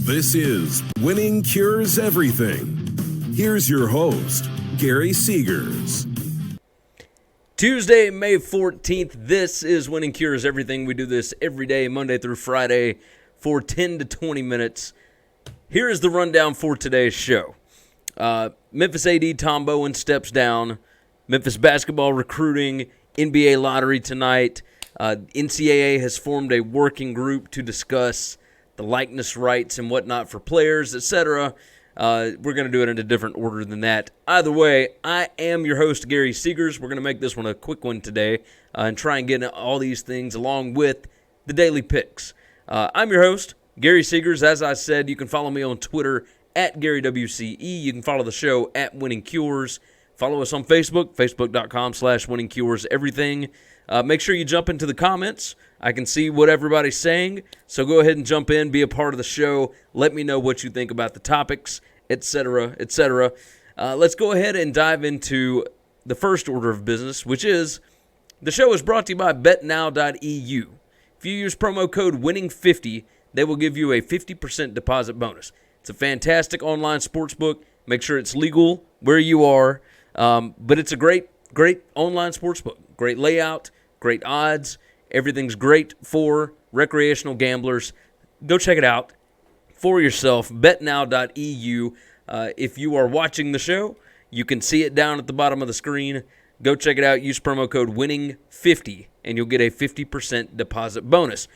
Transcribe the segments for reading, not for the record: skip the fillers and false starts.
This is Winning Cures Everything. Here's your host, Gary Seegers. Tuesday, May 14th, this is Winning Cures Everything. We do this every day, Monday through Friday, for 10 to 20 minutes. Here is the rundown for today's show. Memphis AD Tom Bowen steps down. Memphis basketball recruiting, NBA lottery tonight. NCAA has formed a working group to discuss the likeness rights and whatnot for players, etc. We're going to do it in a different order than that. Either way, I am your host, Gary Seegers. We're going to make this one a quick one today and try and get all these things along with the daily picks. I'm your host, Gary Seegers. As I said, you can follow me on Twitter at GaryWCE. You can follow the show at Winning Cures. Follow us on Facebook, facebook.com/winningcureseverything. Make sure you jump into the comments. I can see what everybody's saying, so go ahead and jump in, be a part of the show. Let me know what you think about the topics, etc., etc. Let's go ahead and dive into the first order of business, which is the show is brought to you by betnow.eu. If you use promo code WINNING50, they will give you a 50% deposit bonus. It's a fantastic online sportsbook. Make sure it's legal where you are, but it's a great online sportsbook. Great layout, great odds. Everything's great for recreational gamblers. Go check it out for yourself, betnow.eu. If you are watching the show, you can see it down at the bottom of the screen. Go check it out. Use promo code WINNING50, and you'll get a 50% deposit bonus.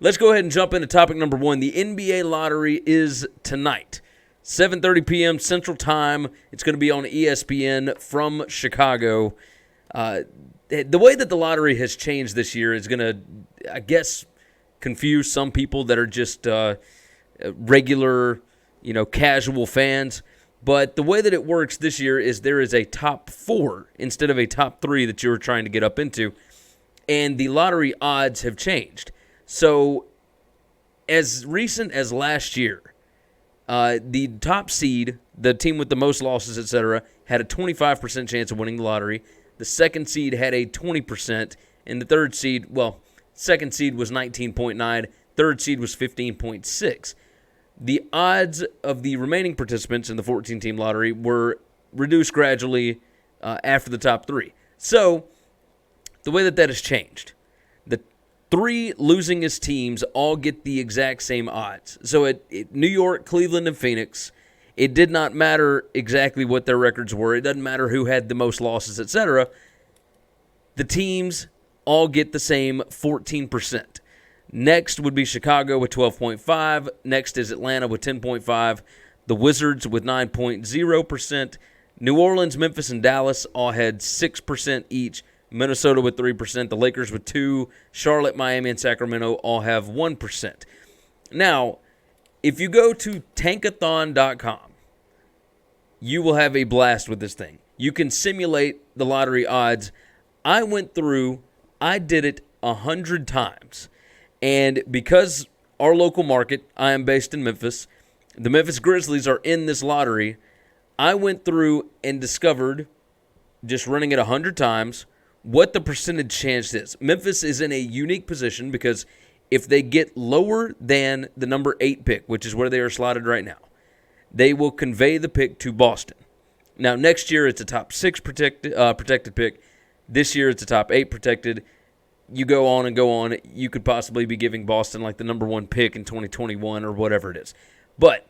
Let's go ahead and jump into topic number one. The NBA lottery is tonight, 7:30 p.m. Central Time. It's going to be on ESPN from Chicago. The way that the lottery has changed this year is going to, I guess, confuse some people that are just regular, casual fans. But the way that it works this year is there is a top 4 instead of a top 3 that you were trying to get up into. And the lottery odds have changed. So as recent as last year, the top seed, the team with the most losses, etc., had a 25% chance of winning the lottery. The second seed had a 20%, and the third seed, second seed was 19.9, third seed was 15.6. The odds of the remaining participants in the 14-team lottery were reduced gradually after the top 3. So, the way that has changed, the 3 losingest teams all get the exact same odds. So, at New York, Cleveland, and Phoenix, it did not matter exactly what their records were. It doesn't matter who had the most losses, etc. The teams all get the same 14%. Next would be Chicago with 12.5. Next is Atlanta with 10.5. The Wizards with 9.0%. New Orleans, Memphis, and Dallas all had 6% each. Minnesota with 3%. The Lakers with 2%. Charlotte, Miami, and Sacramento all have 1%. Now, if you go to tankathon.com, you will have a blast with this thing. You can simulate the lottery odds. I went through, I did it 100 times. And because our local market, I am based in Memphis, the Memphis Grizzlies are in this lottery, I went through and discovered, just running it 100 times, what the percentage chance is. Memphis is in a unique position because if they get lower than the number 8 pick, which is where they are slotted right now, they will convey the pick to Boston. Now, next year it's a top 6 protected pick. This year it's a top 8 protected. You go on and go on. You could possibly be giving Boston like the number 1 pick in 2021 or whatever it is. But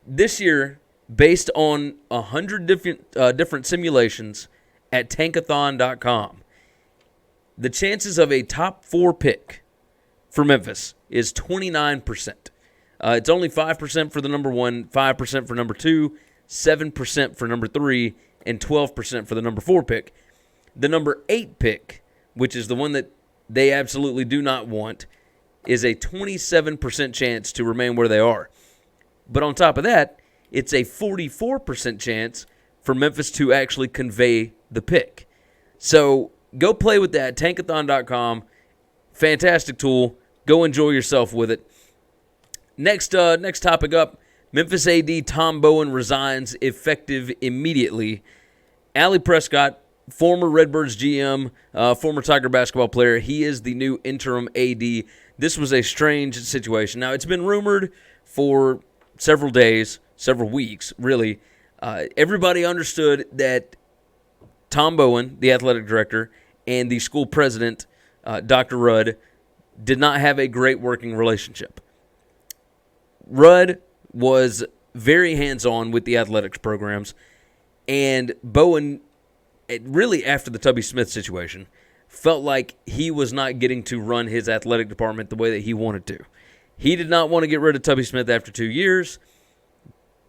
this year, based on 100 different simulations at tankathon.com, the chances of a top 4 pick for Memphis is 29%. It's only 5% for the number 1, 5% for number 2, 7% for number 3, and 12% for the number 4 pick. The number 8 pick, which is the one that they absolutely do not want, is a 27% chance to remain where they are. But on top of that, it's a 44% chance for Memphis to actually convey the pick. So go play with that, tankathon.com. Fantastic tool. Go enjoy yourself with it. Next topic up, Memphis AD Tom Bowen resigns effective immediately. Allie Prescott former Redbirds GM, former Tiger basketball player. He is the new interim AD. This was a strange situation. Now, it's been rumored for several days, several weeks, really. Everybody understood that Tom Bowen, the athletic director, and the school president, Dr. Rudd, did not have a great working relationship. Rudd was very hands-on with the athletics programs, and Bowen, really after the Tubby Smith situation, felt like he was not getting to run his athletic department the way that he wanted to. He did not want to get rid of Tubby Smith after 2 years,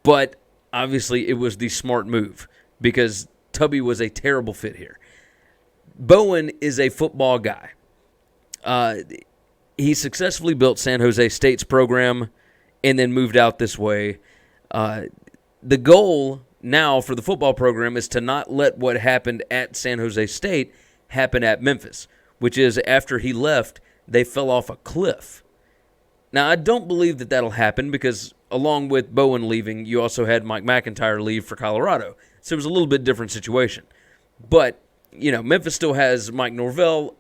but obviously it was the smart move because Tubby was a terrible fit here. Bowen is a football guy. He successfully built San Jose State's program and then moved out this way. The goal now for the football program is to not let what happened at San Jose State happen at Memphis, which is after he left, they fell off a cliff. Now, I don't believe that that'll happen because along with Bowen leaving, you also had Mike McIntyre leave for Colorado. So it was a little bit different situation. But, Memphis still has Mike Norvell.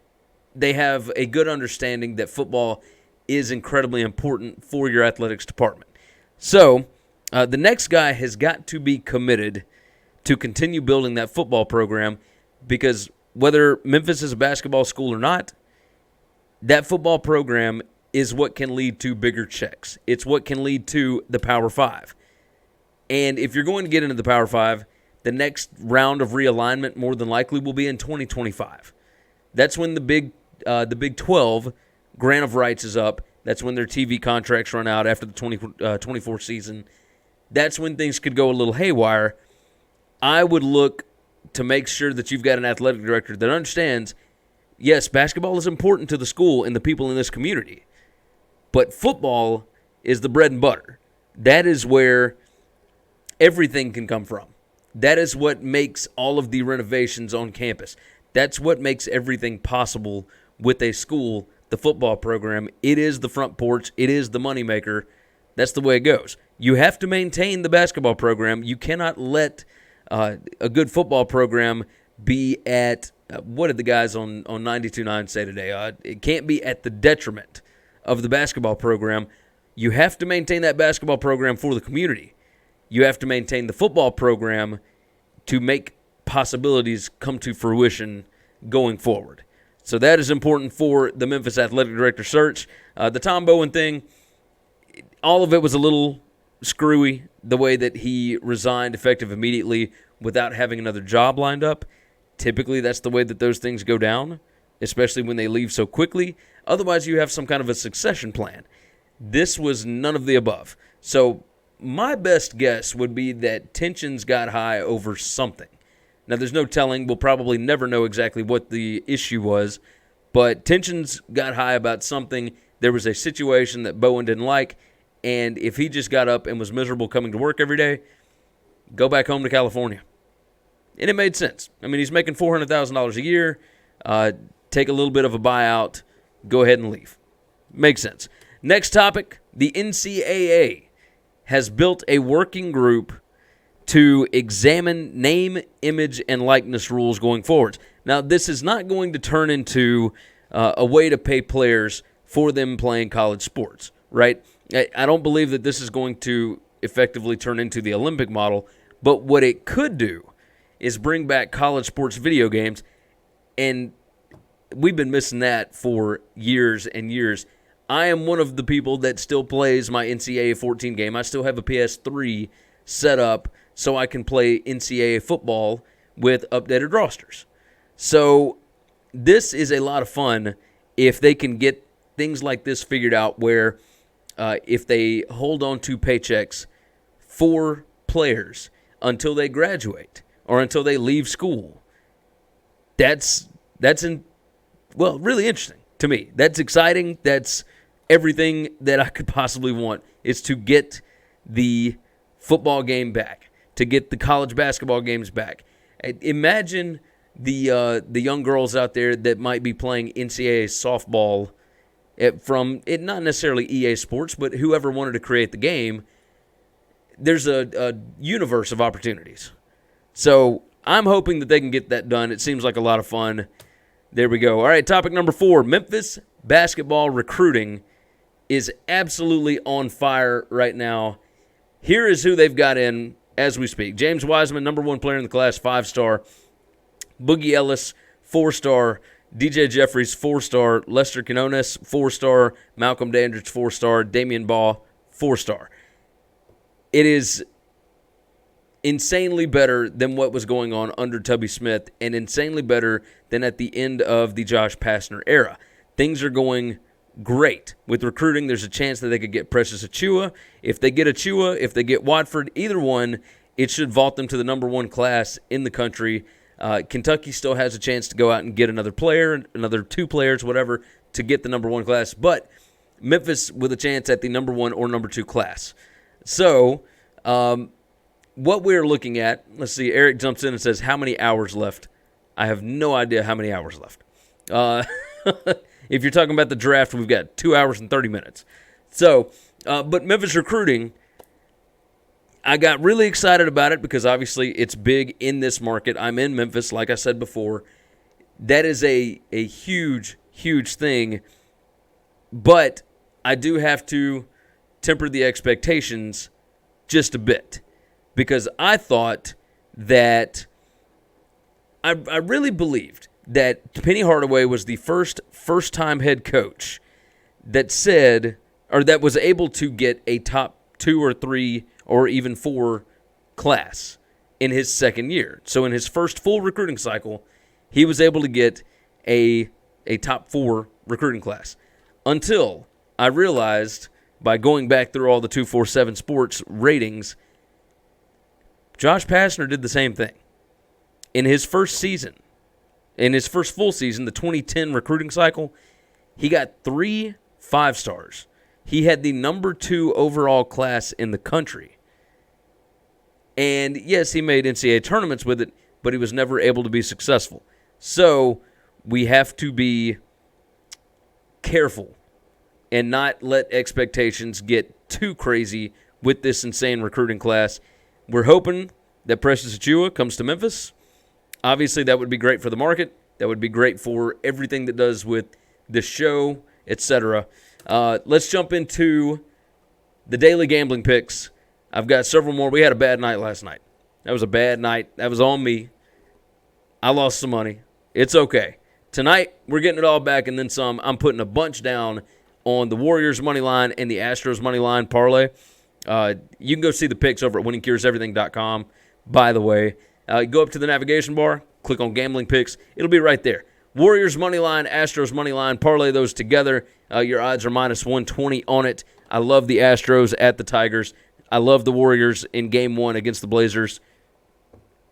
They have a good understanding that football is incredibly important for your athletics department. So, the next guy has got to be committed to continue building that football program because whether Memphis is a basketball school or not, that football program is what can lead to bigger checks. It's what can lead to the Power 5. And if you're going to get into the Power 5, the next round of realignment more than likely will be in 2025. That's when the Big 12 grant of rights is up. That's when their TV contracts run out after the 2024 season. That's when things could go a little haywire. I would look to make sure that you've got an athletic director that understands, yes, basketball is important to the school and the people in this community, but football is the bread and butter. That is where everything can come from. That is what makes all of the renovations on campus. That's what makes everything possible with a school, the football program. It is the front porch. It is the moneymaker. That's the way it goes. You have to maintain the basketball program. You cannot let a good football program be at, what did the guys on 92.9 say today? It can't be at the detriment of the basketball program. You have to maintain that basketball program for the community. You have to maintain the football program to make possibilities come to fruition going forward. So that is important for the Memphis Athletic Director search. The Tom Bowen thing, all of it was a little screwy, the way that he resigned effective immediately without having another job lined up. Typically, that's the way that those things go down, especially when they leave so quickly. Otherwise, you have some kind of a succession plan. This was none of the above. So my best guess would be that tensions got high over something. Now, there's no telling. We'll probably never know exactly what the issue was, but tensions got high about something. There was a situation that Bowen didn't like, and if he just got up and was miserable coming to work every day, go back home to California. And it made sense. I mean, he's making $400,000 a year. Take a little bit of a buyout. Go ahead and leave. Makes sense. Next topic, the NCAA has built a working group to examine name, image, and likeness rules going forward. Now, this is not going to turn into a way to pay players for them playing college sports, right? I don't believe that this is going to effectively turn into the Olympic model, but what it could do is bring back college sports video games, and we've been missing that for years and years. I am one of the people that still plays my NCAA 14 game. I still have a PS3 set up so I can play NCAA football with updated rosters. So this is a lot of fun if they can get things like this figured out where if they hold on to paychecks for players until they graduate or until they leave school. That's really interesting to me. That's exciting. That's everything that I could possibly want is to get the football game back, to get the college basketball games back. Imagine the young girls out there that might be playing NCAA softball from it, not necessarily EA Sports, but whoever wanted to create the game. There's a universe of opportunities. So I'm hoping that they can get that done. It seems like a lot of fun. There we go. All right, topic number 4. Memphis basketball recruiting is absolutely on fire right now. Here is who they've got in as we speak. James Wiseman, number 1 player in the class, 5-star. Boogie Ellis, 4-star. DJ Jeffries, 4-star. Lester Quinones, 4-star. Malcolm Dandridge, 4-star. Damian Ball, 4-star. It is insanely better than what was going on under Tubby Smith and insanely better than at the end of the Josh Pastner era. Things are going great. With recruiting, there's a chance that they could get Precious Achiuwa. If they get Achiuwa, if they get Watford, either one, it should vault them to the number 1 class in the country. Kentucky still has a chance to go out and get another player, another 2 players, whatever, to get the number 1 class. But Memphis with a chance at the number 1 or number 2 class. So, what we're looking at, let's see, Eric jumps in and says, how many hours left? I have no idea how many hours left. If you're talking about the draft, we've got 2 hours and 30 minutes. So, but Memphis recruiting, I got really excited about it because obviously it's big in this market. I'm in Memphis, like I said before. That is a huge, huge thing. But I do have to temper the expectations just a bit because I thought that I really believed that Penny Hardaway was the first-time head coach that said, or that was able to get a top 2 or 3 or even 4 class in his second year. So in his first full recruiting cycle, he was able to get a top 4 recruiting class. Until I realized, by going back through all the 247 Sports ratings, Josh Pastner did the same thing. In his first season, in his first full season, the 2010 recruiting cycle, he got 3 5-stars. He had the number 2 overall class in the country. And yes, he made NCAA tournaments with it, but he was never able to be successful. So we have to be careful and not let expectations get too crazy with this insane recruiting class. We're hoping that Precious Achiuwa comes to Memphis. Obviously, that would be great for the market. That would be great for everything that does with the show, etc. Let's jump into the daily gambling picks. I've got several more. We had a bad night last night. That was a bad night. That was on me. I lost some money. It's okay. Tonight, we're getting it all back and then some. I'm putting a bunch down on the Warriors money line and the Astros money line parlay. You can go see the picks over at winningcureseverything.com, by the way. Go up to the navigation bar, click on gambling picks. It'll be right there. Warriors money line, Astros money line, parlay those together. Your odds are minus 120 on it. I love the Astros at the Tigers. I love the Warriors in Game 1 against the Blazers.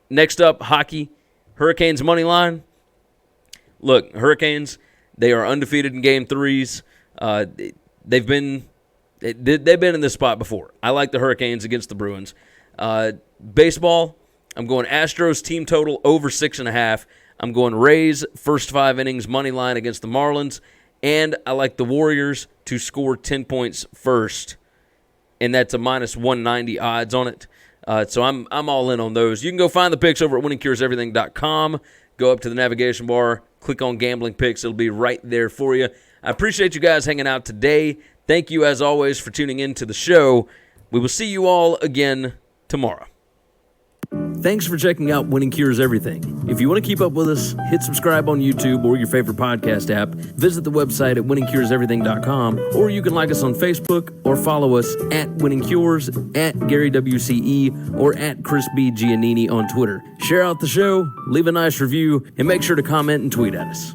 Next up, hockey. Hurricanes money line. Look, Hurricanes, they are undefeated in Game 3s. They've been in this spot before. I like the Hurricanes against the Bruins. Baseball, I'm going Astros team total over 6.5. I'm going Rays first 5 innings money line against the Marlins. And I like the Warriors to score 10 points first. And that's a minus 190 odds on it. So I'm all in on those. You can go find the picks over at winningcureseverything.com. Go up to the navigation bar, click on gambling picks. It'll be right there for you. I appreciate you guys hanging out today. Thank you, as always, for tuning in to the show. We will see you all again tomorrow. Thanks for checking out Winning Cures Everything. If you want to keep up with us, hit subscribe on YouTube or your favorite podcast app. Visit the website at winningcureseverything.com, or you can like us on Facebook or follow us at Winning Cures, at Gary WCE, or at Chris B. Giannini on Twitter. Share out the show, leave a nice review, and make sure to comment and tweet at us.